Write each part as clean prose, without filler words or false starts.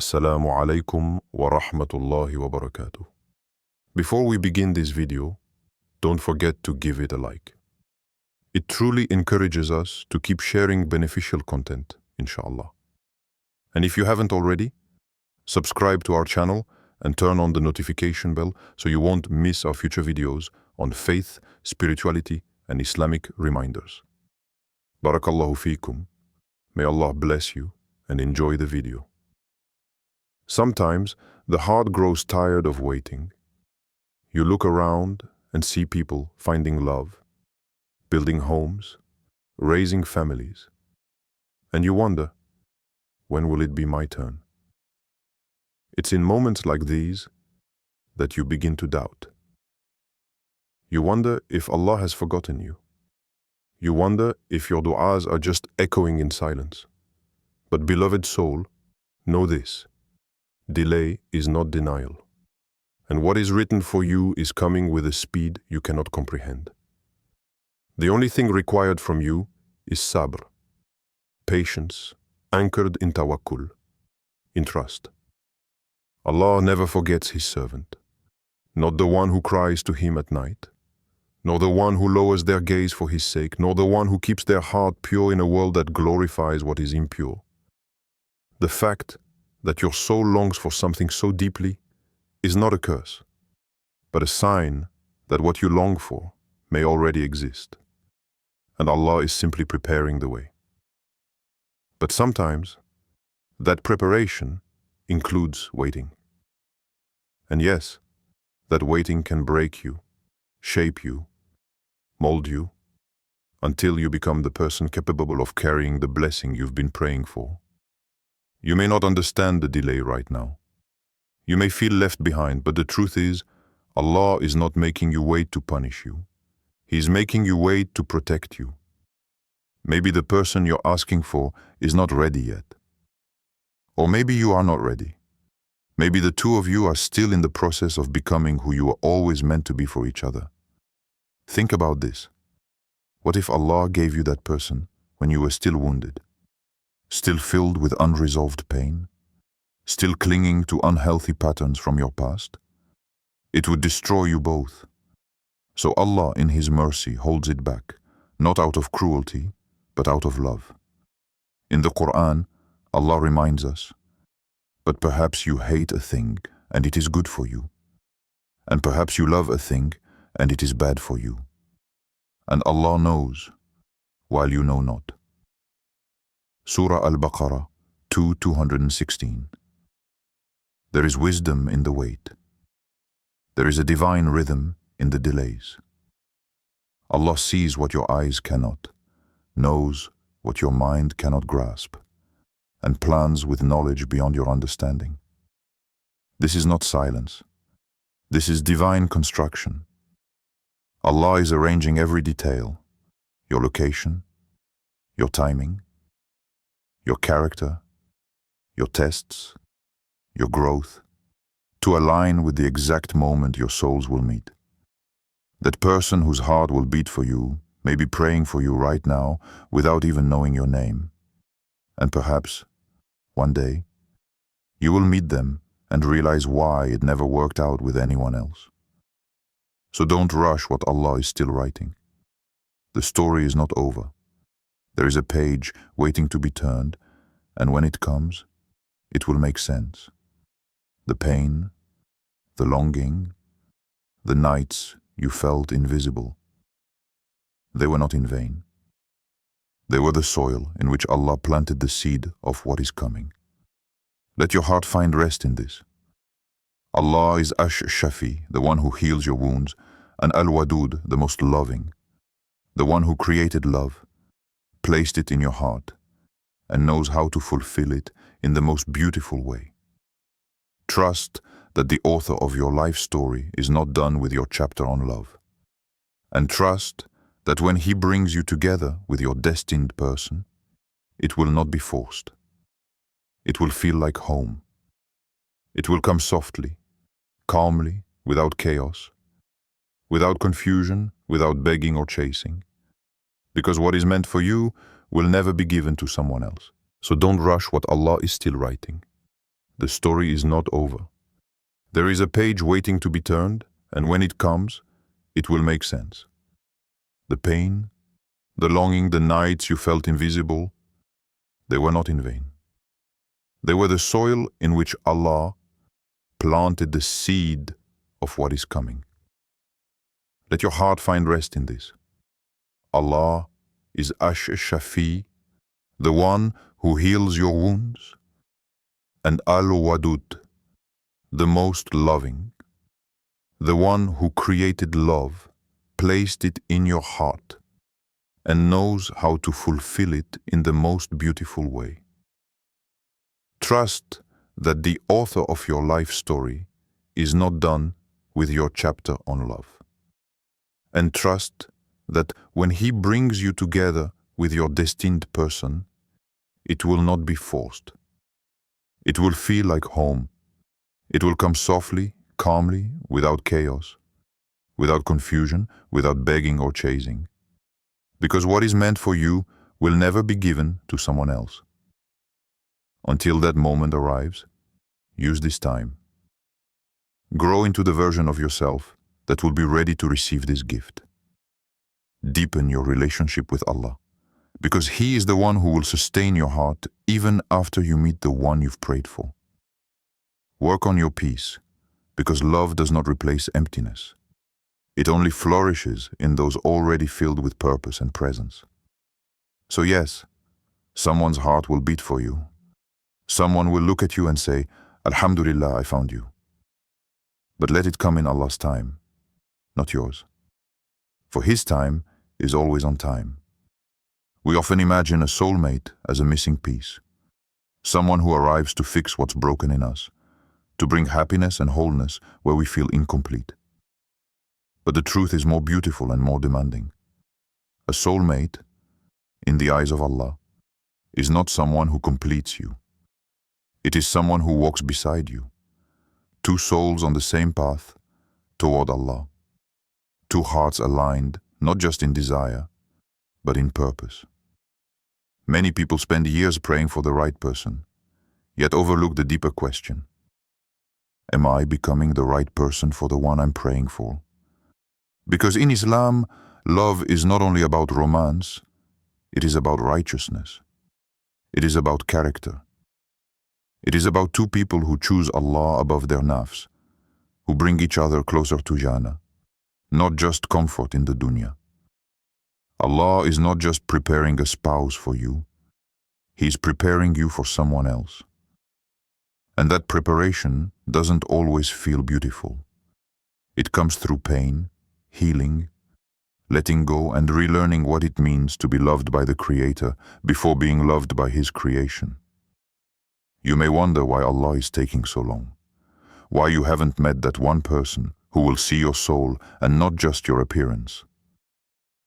Assalamu alaikum wa rahmatullahi wa barakatuh. Before we begin this video, don't forget to give it a like. It truly encourages us to keep sharing beneficial content, inshallah. And if you haven't already, subscribe to our channel and turn on the notification bell so you won't miss our future videos on faith, spirituality, and Islamic reminders. Barakallahu feekum. May Allah bless you and enjoy the video. Sometimes the heart grows tired of waiting. You look around and see people finding love, building homes, raising families, and you wonder, when will it be my turn? It's in moments like these that you begin to doubt. You wonder if Allah has forgotten you. You wonder if your du'as are just echoing in silence. But beloved soul, know this. Delay is not denial. And what is written for you is coming with a speed you cannot comprehend. The only thing required from you is sabr, patience, anchored in tawakkul, in trust. Allah never forgets His servant, not the one who cries to Him at night, nor the one who lowers their gaze for His sake, nor the one who keeps their heart pure in a world that glorifies what is impure. The fact that your soul longs for something so deeply is not a curse, but a sign that what you long for may already exist, and Allah is simply preparing the way. But sometimes, that preparation includes waiting. And yes, that waiting can break you, shape you, mold you, until you become the person capable of carrying the blessing you've been praying for. You may not understand the delay right now. You may feel left behind, but the truth is, Allah is not making you wait to punish you. He is making you wait to protect you. Maybe the person you're asking for is not ready yet. Or maybe you are not ready. Maybe the two of you are still in the process of becoming who you were always meant to be for each other. Think about this. What if Allah gave you that person when you were still wounded? Still filled with unresolved pain, still clinging to unhealthy patterns from your past? It would destroy you both. So Allah in His mercy holds it back, not out of cruelty, but out of love. In the Qur'an, Allah reminds us, but perhaps you hate a thing and it is good for you, and perhaps you love a thing and it is bad for you. And Allah knows, while you know not. Surah Al-Baqarah 2:216. There is wisdom in the wait. There is a divine rhythm in the delays. Allah sees what your eyes cannot, knows what your mind cannot grasp, and plans with knowledge beyond your understanding. This is not silence. This is divine construction. Allah is arranging every detail, your location, your timing, your character, your tests, your growth, to align with the exact moment your souls will meet. That person whose heart will beat for you may be praying for you right now without even knowing your name. And perhaps, one day, you will meet them and realize why it never worked out with anyone else. So don't rush what Allah is still writing. The story is not over. There is a page waiting to be turned, and when it comes, it will make sense. The pain, the longing, the nights you felt invisible, they were not in vain. They were the soil in which Allah planted the seed of what is coming. Let your heart find rest in this. Allah is Ash-Shafi, the one who heals your wounds, and Al-Wadud, the most loving, the one who created love, placed it in your heart, and knows how to fulfill it in the most beautiful way. Trust that the author of your life story is not done with your chapter on love. And trust that when He brings you together with your destined person, it will not be forced. It will feel like home. It will come softly, calmly, without chaos, without confusion, without begging or chasing. Because what is meant for you will never be given to someone else. So don't rush what Allah is still writing. The story is not over. There is a page waiting to be turned, and when it comes, it will make sense. The pain, the longing, the nights you felt invisible, they were not in vain. They were the soil in which Allah planted the seed of what is coming. Let your heart find rest in this. Allah is Ash-Shafi, the one who heals your wounds, and Al-Wadud, the most loving, the one who created love, placed it in your heart, and knows how to fulfill it in the most beautiful way. Trust that the author of your life story is not done with your chapter on love. And trust that when he brings you together with your destined person, it will not be forced. It will feel like home. It will come softly, calmly, without chaos, without confusion, without begging or chasing. Because what is meant for you will never be given to someone else. Until that moment arrives, use this time. Grow into the version of yourself that will be ready to receive this gift. Deepen your relationship with Allah, because He is the one who will sustain your heart even after you meet the one you've prayed for. Work on your peace, because love does not replace emptiness. It only flourishes in those already filled with purpose and presence. So yes, someone's heart will beat for you. Someone will look at you and say, Alhamdulillah, I found you. But let it come in Allah's time, not yours. For His time is always on time. We often imagine a soulmate as a missing piece, someone who arrives to fix what's broken in us, to bring happiness and wholeness where we feel incomplete. But the truth is more beautiful and more demanding. A soulmate, in the eyes of Allah, is not someone who completes you. It is someone who walks beside you. Two souls on the same path toward Allah. Two hearts aligned, not just in desire, but in purpose. Many people spend years praying for the right person, yet overlook the deeper question. Am I becoming the right person for the one I'm praying for? Because in Islam, love is not only about romance, it is about righteousness. It is about character. It is about two people who choose Allah above their nafs, who bring each other closer to Jannah, not just comfort in the dunya. Allah is not just preparing a spouse for you, He is preparing you for someone else. And that preparation doesn't always feel beautiful. It comes through pain, healing, letting go and relearning what it means to be loved by the Creator before being loved by His creation. You may wonder why Allah is taking so long, why you haven't met that one person who will see your soul and not just your appearance.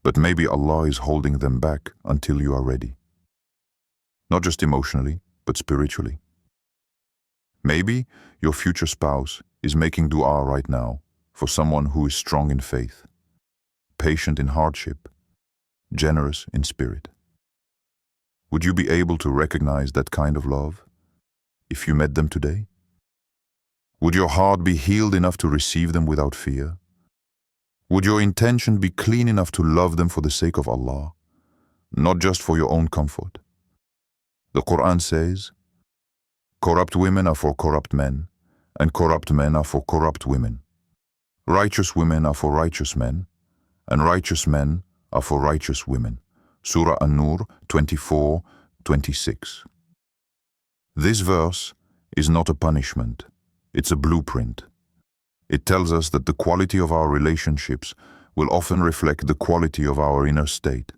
But maybe Allah is holding them back until you are ready. Not just emotionally, but spiritually. Maybe your future spouse is making dua right now for someone who is strong in faith, patient in hardship, generous in spirit. Would you be able to recognize that kind of love if you met them today? Would your heart be healed enough to receive them without fear? Would your intention be clean enough to love them for the sake of Allah, not just for your own comfort? The Qur'an says, corrupt women are for corrupt men, and corrupt men are for corrupt women. Righteous women are for righteous men, and righteous men are for righteous women. Surah Al-Nur 24:26. This verse is not a punishment, it's a blueprint. It tells us that the quality of our relationships will often reflect the quality of our inner state.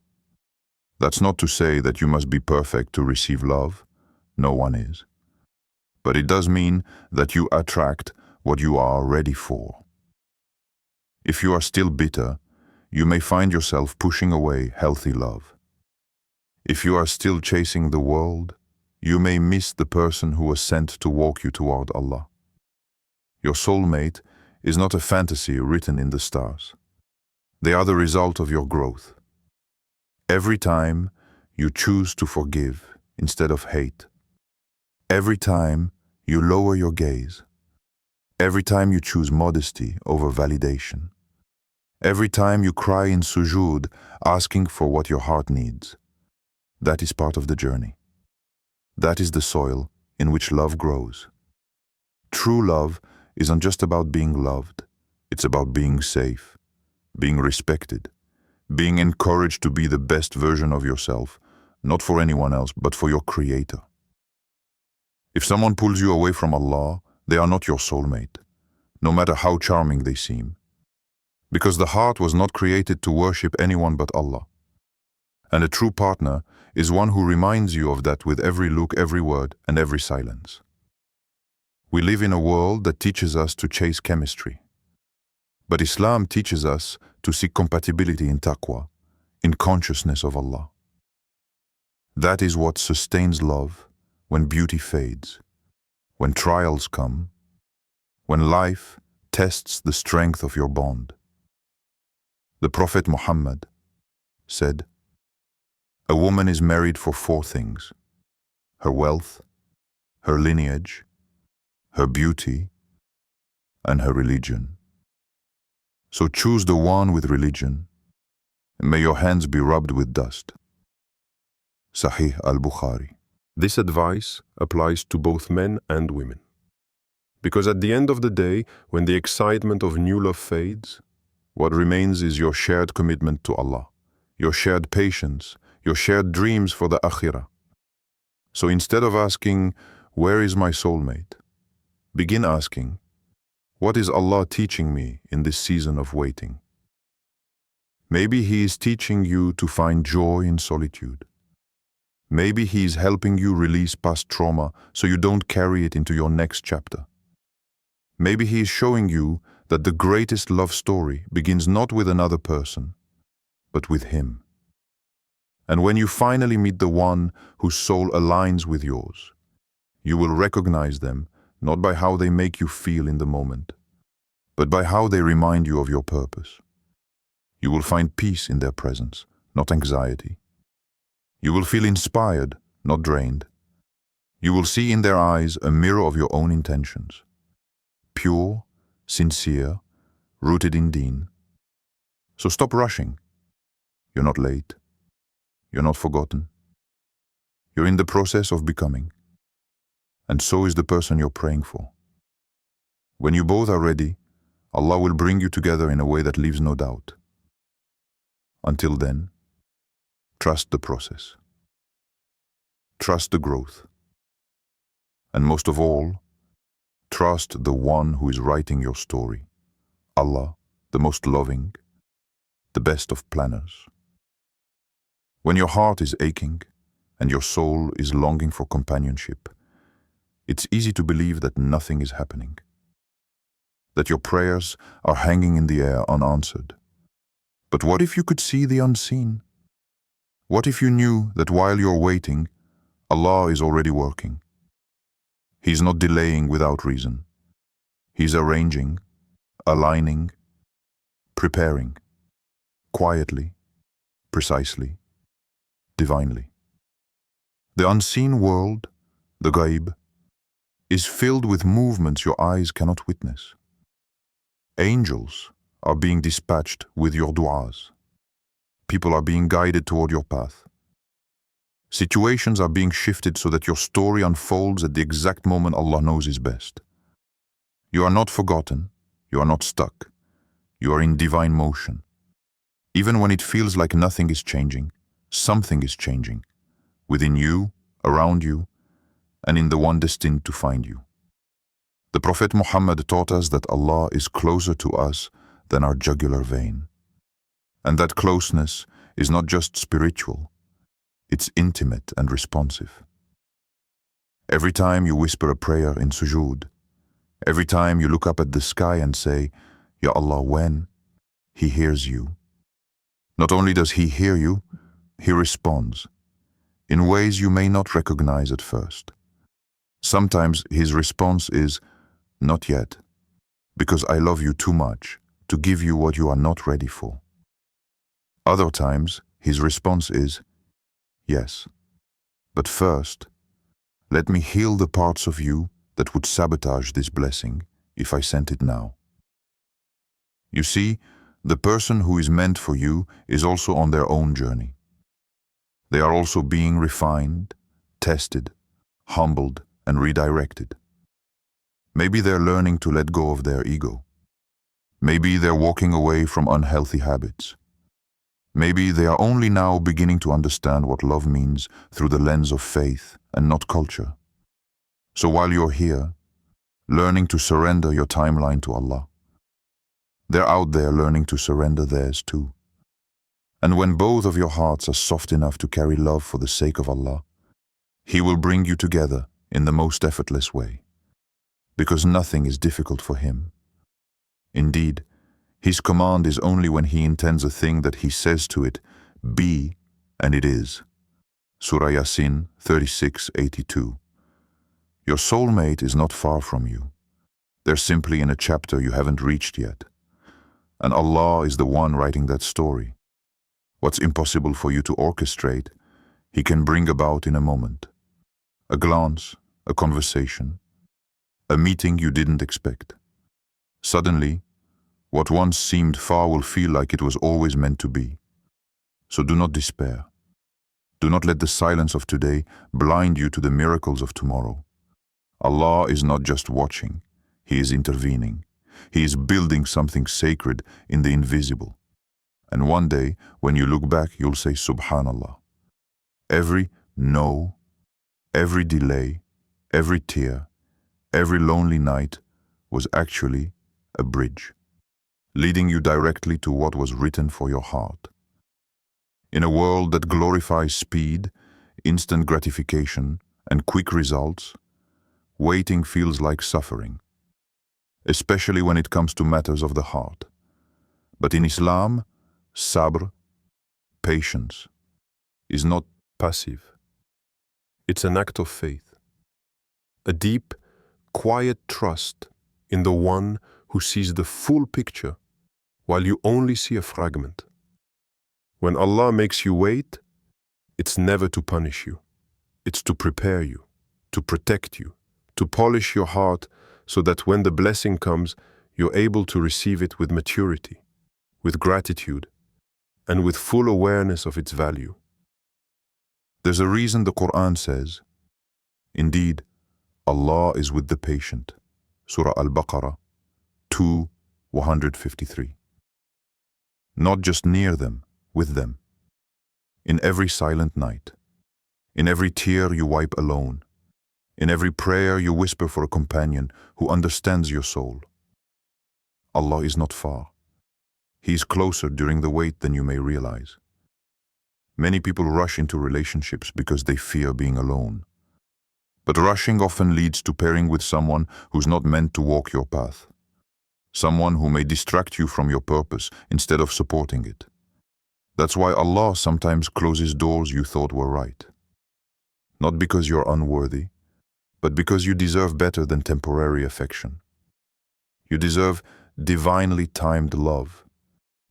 That's not to say that you must be perfect to receive love. No one is. But it does mean that you attract what you are ready for. If you are still bitter, you may find yourself pushing away healthy love. If you are still chasing the world, you may miss the person who was sent to walk you toward Allah. Your soulmate is not a fantasy written in the stars. They are the result of your growth. Every time you choose to forgive instead of hate, every time You lower your gaze. Every time you choose modesty over validation. Every time you cry in sujood, asking for what your heart needs. That is part of the journey. That is the soil in which love grows. True love isn't just about being loved. It's about being safe, being respected, being encouraged to be the best version of yourself, not for anyone else, but for your Creator. If someone pulls you away from Allah, they are not your soulmate, no matter how charming they seem. Because the heart was not created to worship anyone but Allah. And a true partner is one who reminds you of that with every look, every word, and every silence. We live in a world that teaches us to chase chemistry. But Islam teaches us to seek compatibility in taqwa, in consciousness of Allah. That is what sustains love when beauty fades, when trials come, when life tests the strength of your bond. The Prophet Muhammad said, "A woman is married for 4 things: her wealth, her lineage, her beauty, and her religion. So choose the one with religion, and may your hands be rubbed with dust." Sahih al-Bukhari. This advice applies to both men and women. Because at the end of the day, when the excitement of new love fades, what remains is your shared commitment to Allah, your shared patience, your shared dreams for the akhirah. So instead of asking, "Where is my soulmate?" begin asking, "What is Allah teaching me in this season of waiting?" Maybe He is teaching you to find joy in solitude. Maybe He is helping you release past trauma so you don't carry it into your next chapter. Maybe He is showing you that the greatest love story begins not with another person, but with Him. And when you finally meet the one whose soul aligns with yours, you will recognize them not by how they make you feel in the moment, but by how they remind you of your purpose. You will find peace in their presence, not anxiety. You will feel inspired, not drained. You will see in their eyes a mirror of your own intentions. Pure, sincere, rooted in Deen. So stop rushing. You're not late. You're not forgotten. You're in the process of becoming. And so is the person you're praying for. When you both are ready, Allah will bring you together in a way that leaves no doubt. Until then, trust the process. Trust the growth. And most of all, trust the one who is writing your story. Allah, the most loving, the best of planners. When your heart is aching and your soul is longing for companionship, it's easy to believe that nothing is happening, that your prayers are hanging in the air unanswered. But what if you could see the unseen? What if you knew that while you're waiting, Allah is already working? He's not delaying without reason. He's arranging, aligning, preparing, quietly, precisely, divinely. The unseen world, the ghaib, is filled with movements your eyes cannot witness. Angels are being dispatched with your du'as. People are being guided toward your path. Situations are being shifted so that your story unfolds at the exact moment Allah knows is best. You are not forgotten. You are not stuck. You are in divine motion. Even when it feels like nothing is changing, something is changing. Within you, around you, and in the one destined to find you. The Prophet Muhammad taught us that Allah is closer to us than our jugular vein. And that closeness is not just spiritual, it's intimate and responsive. Every time you whisper a prayer in sujood, every time you look up at the sky and say, "Ya Allah, when?" He hears you. Not only does He hear you, He responds in ways you may not recognize at first. Sometimes His response is, "Not yet, because I love you too much to give you what you are not ready for." Other times, His response is, "Yes, but first, let me heal the parts of you that would sabotage this blessing if I sent it now. You see, the person who is meant for you is also on their own journey. They are also being refined, tested, humbled, and redirected. Maybe they're learning to let go of their ego. Maybe they're walking away from unhealthy habits. Maybe they are only now beginning to understand what love means through the lens of faith and not culture. So while you're here, learning to surrender your timeline to Allah, they're out there learning to surrender theirs too. And when both of your hearts are soft enough to carry love for the sake of Allah, He will bring you together in the most effortless way, because nothing is difficult for Him. Indeed, His command is only when He intends a thing that He says to it, be, and it is. Surah Yasin 36:82. Your soulmate is not far from you. They're simply in a chapter you haven't reached yet. And Allah is the one writing that story. What's impossible for you to orchestrate, He can bring about in a moment. A glance, a conversation, a meeting you didn't expect. Suddenly, what once seemed far will feel like it was always meant to be. So do not despair. Do not let the silence of today blind you to the miracles of tomorrow. Allah is not just watching, He is intervening. He is building something sacred in the invisible. And one day, when you look back, you'll say, Subhanallah. Every no, every delay, every tear, every lonely night was actually a bridge, leading you directly to what was written for your heart. In a world that glorifies speed, instant gratification, and quick results, waiting feels like suffering, especially when it comes to matters of the heart. But in Islam, sabr, patience, is not passive. It's an act of faith, a deep, quiet trust in the one who sees the full picture while you only see a fragment. When Allah makes you wait, it's never to punish you. It's to prepare you, to protect you, to polish your heart so that when the blessing comes, you're able to receive it with maturity, with gratitude, and with full awareness of its value. There's a reason the Qur'an says, indeed, Allah is with the patient. Surah Al-Baqarah 2:153. Not just near them, with them. In every silent night, in every tear you wipe alone, in every prayer you whisper for a companion who understands your soul. Allah is not far. He is closer during the wait than you may realize. Many people rush into relationships because they fear being alone. But rushing often leads to pairing with someone who's not meant to walk your path. Someone who may distract you from your purpose instead of supporting it. That's why Allah sometimes closes doors you thought were right. Not because you're unworthy, but because you deserve better than temporary affection. You deserve divinely timed love,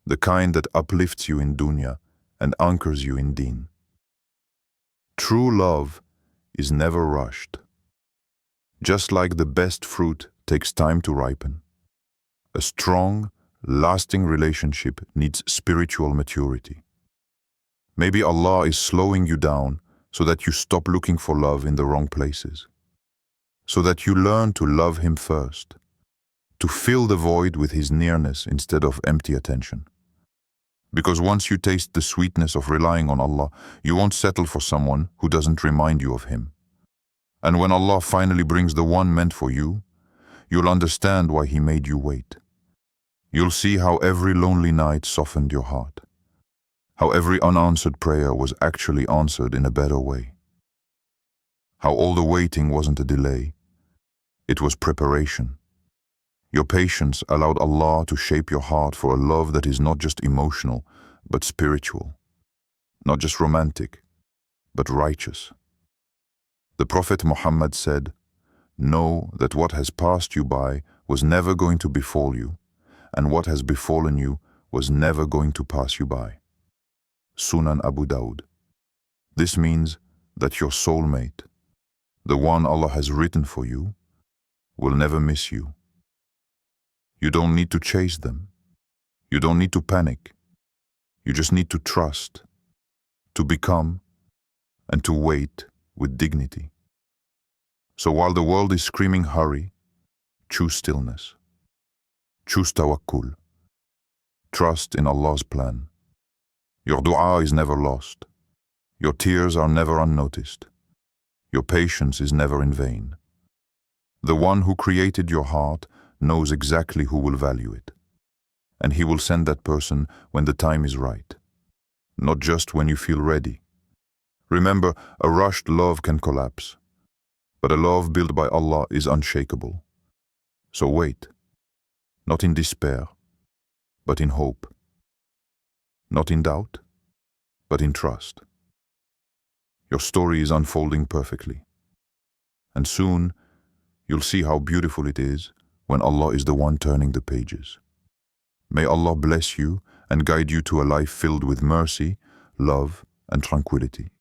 the kind that uplifts you in dunya and anchors you in deen. True love is never rushed. Just like the best fruit takes time to ripen, a strong, lasting relationship needs spiritual maturity. Maybe Allah is slowing you down so that you stop looking for love in the wrong places, so that you learn to love Him first, to fill the void with His nearness instead of empty attention. Because once you taste the sweetness of relying on Allah, you won't settle for someone who doesn't remind you of Him. And when Allah finally brings the one meant for you, you'll understand why He made you wait. You'll see how every lonely night softened your heart, how every unanswered prayer was actually answered in a better way, how all the waiting wasn't a delay, it was preparation. Your patience allowed Allah to shape your heart for a love that is not just emotional, but spiritual, not just romantic, but righteous. The Prophet Muhammad said, "Know that what has passed you by was never going to befall you, and what has befallen you was never going to pass you by." Sunan Abu Dawud. This means that your soulmate, the one Allah has written for you, will never miss you. You don't need to chase them. You don't need to panic. You just need to trust, to become, and to wait with dignity. So while the world is screaming hurry, choose stillness. Choose tawakkul. Trust in Allah's plan. Your dua is never lost. Your tears are never unnoticed. Your patience is never in vain. The one who created your heart knows exactly who will value it. And he will send that person when the time is right, not just when you feel ready. Remember, a rushed love can collapse, but a love built by Allah is unshakable. So wait, not in despair, but in hope. Not in doubt, but in trust. Your story is unfolding perfectly. And soon, you'll see how beautiful it is when Allah is the one turning the pages. May Allah bless you and guide you to a life filled with mercy, love, and tranquility.